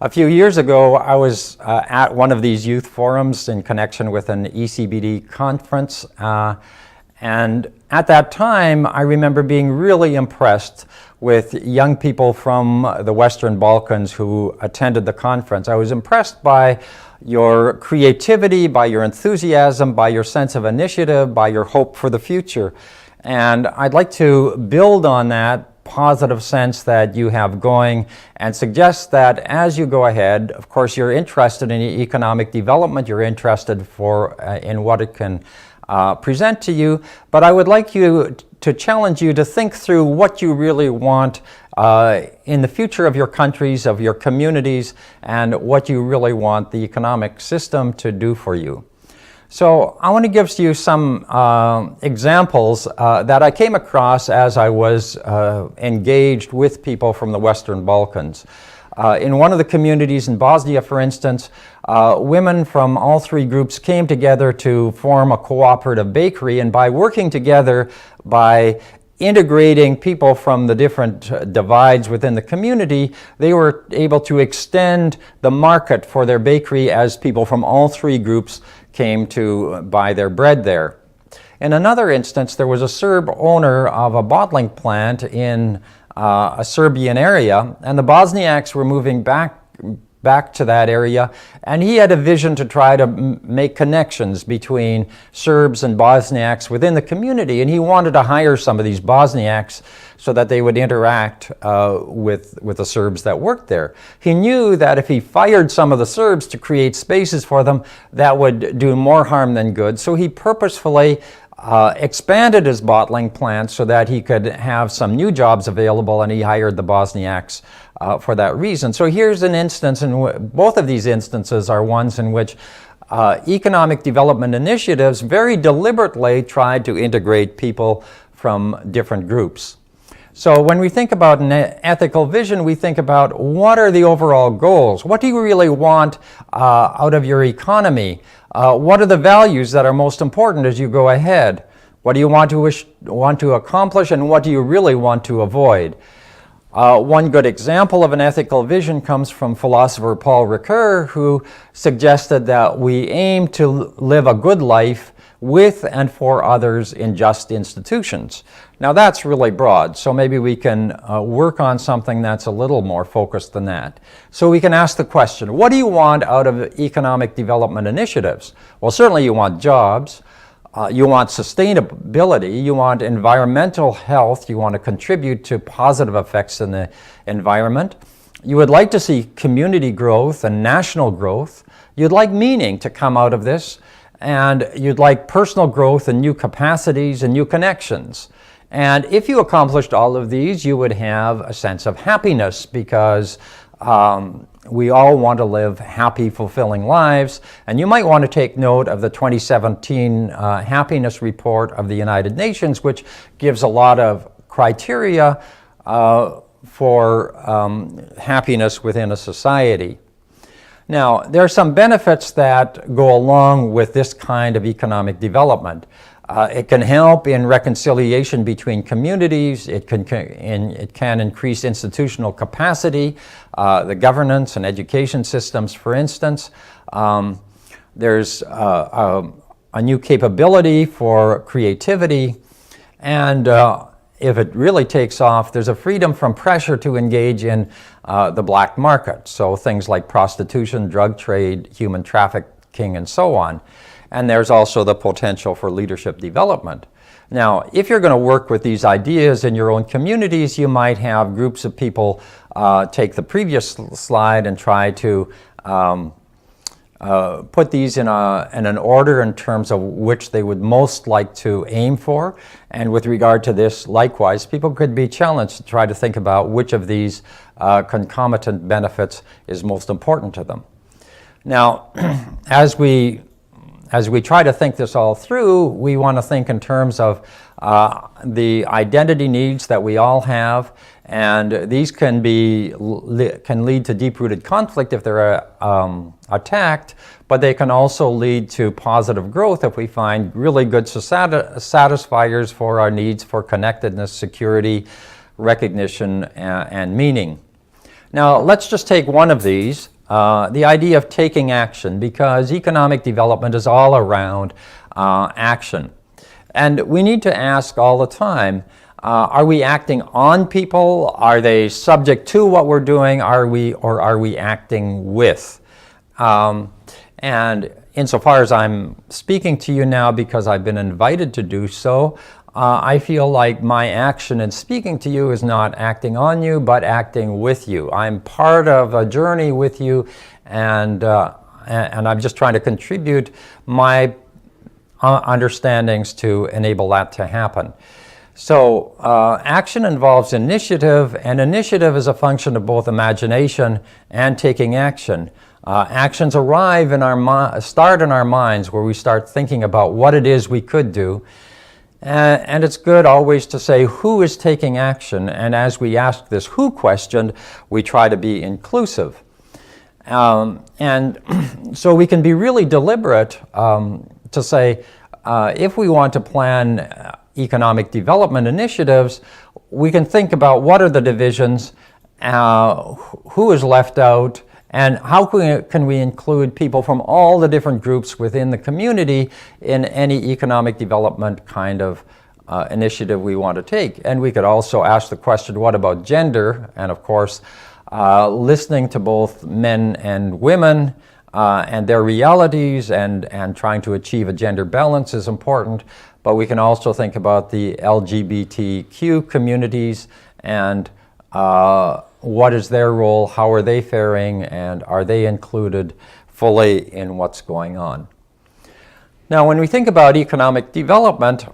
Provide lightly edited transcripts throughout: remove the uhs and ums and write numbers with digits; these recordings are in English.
A few years ago, I was at one of these youth forums in connection with an ECBD conference. And at that time, I remember being really impressed with young people from the Western Balkans who attended the conference. I was impressed by your creativity, by your enthusiasm, by your sense of initiative, by your hope for the future. And I'd like to build on that positive sense that you have going and suggest that as you go ahead, of course, you're interested in economic development, you're interested in what it can present to you, but I would like to challenge you to think through what you really want in the future of your countries, of your communities, and what you really want the economic system to do for you. So I want to give you some examples that I came across as I was engaged with people from the Western Balkans. In one of the communities in Bosnia, for instance, women from all three groups came together to form a cooperative bakery, and by working together, by integrating people from the different divides within the community, they were able to extend the market for their bakery as people from all three groups came to buy their bread there. In another instance, there was a Serb owner of a bottling plant in a Serbian area, and the Bosniaks were moving back to that area, and he had a vision to try to make connections between Serbs and Bosniaks within the community, and he wanted to hire some of these Bosniaks so that they would interact with the Serbs that worked there. He knew that if he fired some of the Serbs to create spaces for them, that would do more harm than good, so he purposefully expanded his bottling plant so that he could have some new jobs available, and he hired the Bosniaks for that reason. So here's an instance, and both of these instances are ones in which economic development initiatives very deliberately tried to integrate people from different groups. So when we think about an ethical vision, we think about what are the overall goals? What do you really want out of your economy? What are the values that are most important as you go ahead? What do you want to accomplish, and what do you really want to avoid? One good example of an ethical vision comes from philosopher Paul Ricoeur, who suggested that we aim to live a good life with and for others in just institutions. Now that's really broad, so maybe we can work on something that's a little more focused than that. So we can ask the question, what do you want out of economic development initiatives? Well, certainly you want jobs, you want sustainability, you want environmental health, you want to contribute to positive effects in the environment. You would like to see community growth and national growth. You'd like meaning to come out of this, and you'd like personal growth and new capacities and new connections. And if you accomplished all of these, you would have a sense of happiness, because we all want to live happy, fulfilling lives. And you might want to take note of the 2017 Happiness Report of the United Nations, which gives a lot of criteria for happiness within a society. Now, there are some benefits that go along with this kind of economic development. It can help in reconciliation between communities. It can increase institutional capacity, the governance and education systems, for instance. There's a new capability for creativity, and if it really takes off, there's a freedom from pressure to engage in the black market. So things like prostitution, drug trade, human trafficking, and so on. And there's also the potential for leadership development. Now, if you're going to work with these ideas in your own communities, you might have groups of people take the previous slide and try to put these in an order in terms of which they would most like to aim for. And with regard to this, likewise, people could be challenged to try to think about which of these concomitant benefits is most important to them. Now, as we try to think this all through, we want to think in terms of the identity needs that we all have, and these can lead to deep-rooted conflict if they're attacked, but they can also lead to positive growth if we find really good satisfiers for our needs for connectedness, security, recognition, and meaning. Now, let's just take one of these, the idea of taking action, because economic development is all around action. And we need to ask all the time, are we acting on people? Are they subject to what we're doing? Or are we acting with? And insofar as I'm speaking to you now because I've been invited to do so, I feel like my action in speaking to you is not acting on you, but acting with you. I'm part of a journey with you, and I'm just trying to contribute my understandings to enable that to happen. So action involves initiative, and initiative is a function of both imagination and taking action. Actions arrive in our start in our minds, where we start thinking about what it is we could do. And it's good always to say who is taking action, and as we ask this who question, we try to be inclusive. And so we can be really deliberate to say, if we want to plan economic development initiatives, we can think about what are the divisions, who is left out, and how can we include people from all the different groups within the community in any economic development kind of initiative we want to take. And we could also ask the question, what about gender? And of course, listening to both men and women and their realities and trying to achieve a gender balance is important. But we can also think about the LGBTQ communities and what is their role, how are they faring, and are they included fully in what's going on. Now, when we think about economic development,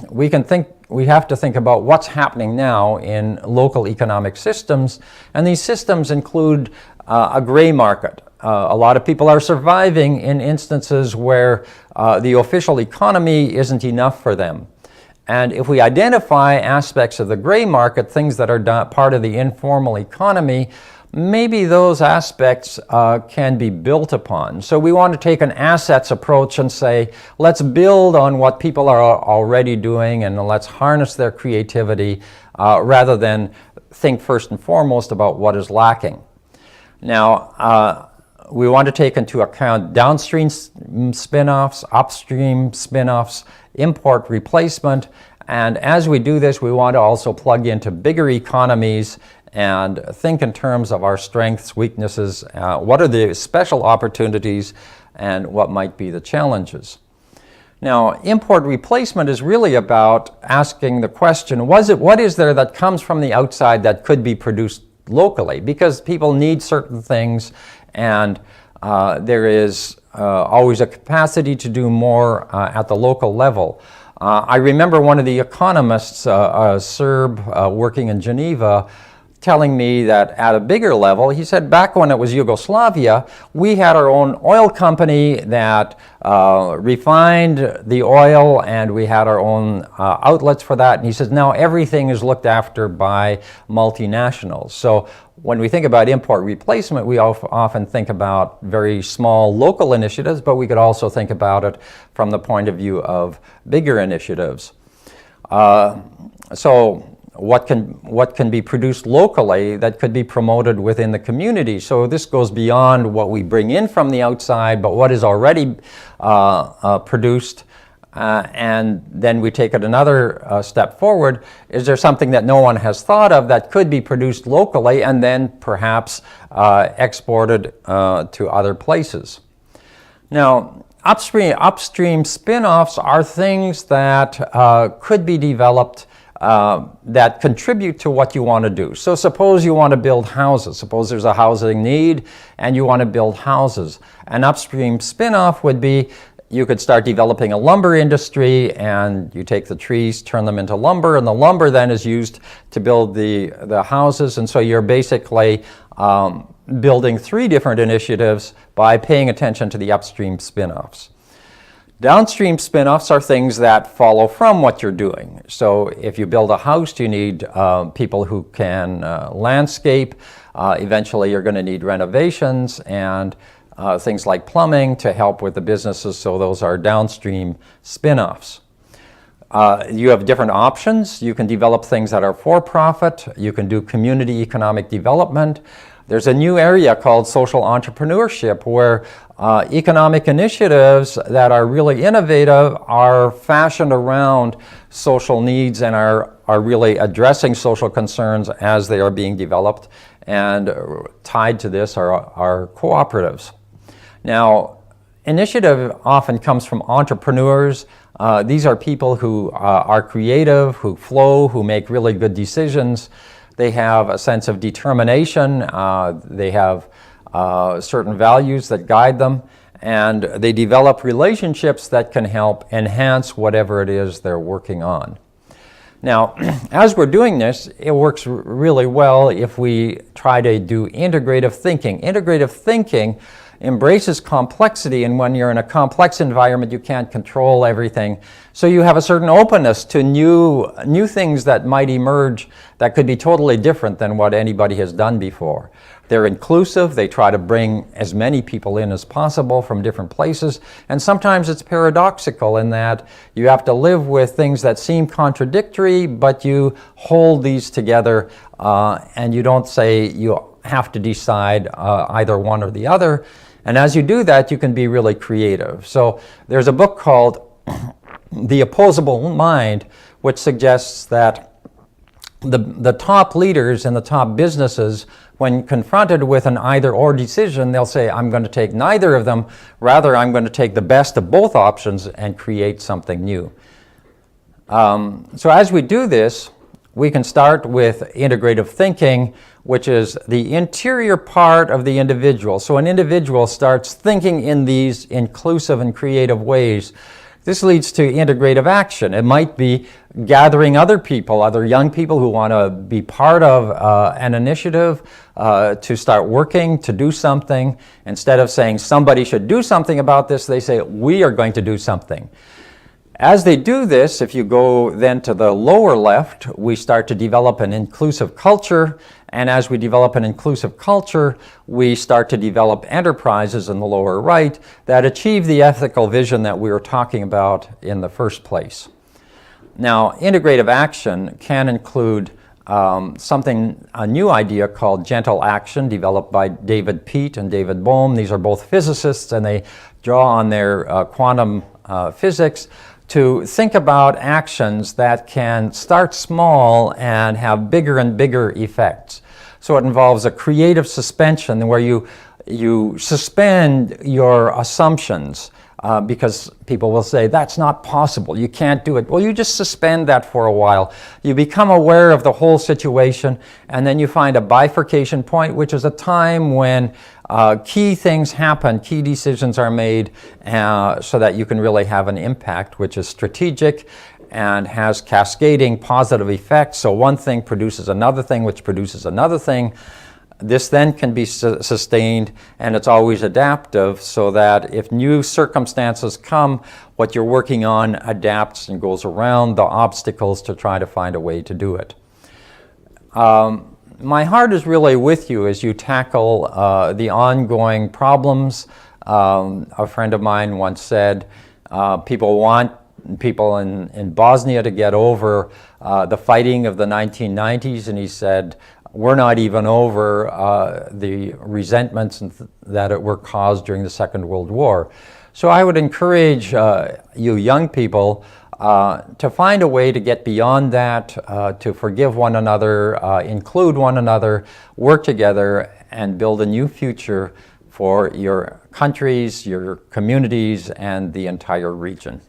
we have to think about what's happening now in local economic systems, and these systems include a gray market. A lot of people are surviving in instances where the official economy isn't enough for them. And if we identify aspects of the gray market, things that are part of the informal economy, maybe those aspects can be built upon. So we want to take an assets approach and say, let's build on what people are already doing and let's harness their creativity rather than think first and foremost about what is lacking. Now, we want to take into account downstream spin-offs, upstream spin-offs, import replacement, and as we do this, we want to also plug into bigger economies and think in terms of our strengths, weaknesses, what are the special opportunities, and what might be the challenges. Now, import replacement is really about asking the question, what is there that comes from the outside that could be produced locally? Because people need certain things, and there is always a capacity to do more at the local level. I remember one of the economists, a Serb working in Geneva, telling me that at a bigger level, he said back when it was Yugoslavia, we had our own oil company that refined the oil, and we had our own outlets for that. And he says now everything is looked after by multinationals. So when we think about import replacement, we often think about very small local initiatives, but we could also think about it from the point of view of bigger initiatives. So what can be produced locally that could be promoted within the community? So this goes beyond what we bring in from the outside, but what is already produced. And then we take it another step forward. Is there something that no one has thought of that could be produced locally and then perhaps exported to other places? Now, upstream spin-offs are things that could be developed that contribute to what you want to do. So suppose you want to build houses. Suppose there's a housing need and you want to build houses. An upstream spin-off would be you could start developing a lumber industry, and you take the trees, turn them into lumber, and the lumber then is used to build the houses. And so you're basically building three different initiatives by paying attention to the upstream spin-offs. Downstream spin-offs are things that follow from what you're doing. So if you build a house, you need people who can landscape. Eventually you're going to need renovations and things like plumbing to help with the businesses, so those are downstream spin-offs. You have different options. You can develop things that are for-profit. You can do community economic development. There's a new area called social entrepreneurship, where economic initiatives that are really innovative are fashioned around social needs and are really addressing social concerns as they are being developed. And tied to this are cooperatives. Now, initiative often comes from entrepreneurs. These are people who are creative, who flow, who make really good decisions. They have a sense of determination. They have certain values that guide them, and they develop relationships that can help enhance whatever it is they're working on. Now, as we're doing this, it works really well if we try to do integrative thinking. Integrative thinking embraces complexity, and when you're in a complex environment, you can't control everything. So you have a certain openness to new things that might emerge that could be totally different than what anybody has done before. They're inclusive. They try to bring as many people in as possible from different places. And sometimes it's paradoxical in that you have to live with things that seem contradictory, but you hold these together and you don't say you have to decide either one or the other. And as you do that, you can be really creative. So there's a book called The Opposable Mind, which suggests that the top leaders in the top businesses, when confronted with an either-or decision, they'll say, I'm going to take neither of them. Rather, I'm going to take the best of both options and create something new. So as we do this, we can start with integrative thinking, which is the interior part of the individual. So an individual starts thinking in these inclusive and creative ways. This leads to integrative action. It might be gathering other people, other young people who want to be part of an initiative to start working, to do something. Instead of saying somebody should do something about this, they say we are going to do something. As they do this, if you go then to the lower left, we start to develop an inclusive culture. And as we develop an inclusive culture, we start to develop enterprises in the lower right that achieve the ethical vision that we were talking about in the first place. Now, integrative action can include a new idea called gentle action, developed by David Peat and David Bohm. These are both physicists, and they draw on their quantum physics to think about actions that can start small and have bigger and bigger effects. So it involves a creative suspension where you suspend your assumptions because people will say, that's not possible, you can't do it. Well, you just suspend that for a while. You become aware of the whole situation, and then you find a bifurcation point, which is a time when key things happen, key decisions are made so that you can really have an impact, which is strategic and has cascading positive effects. So one thing produces another thing, which produces another thing. This then can be sustained, and it's always adaptive, so that if new circumstances come, what you're working on adapts and goes around the obstacles to try to find a way to do it. My heart is really with you as you tackle the ongoing problems. A friend of mine once said, people want people in Bosnia to get over the fighting of the 1990s, and he said, we're not even over the resentments that were caused during the Second World War. So I would encourage you young people to find a way to get beyond that, to forgive one another, include one another, work together, and build a new future for your countries, your communities, and the entire region.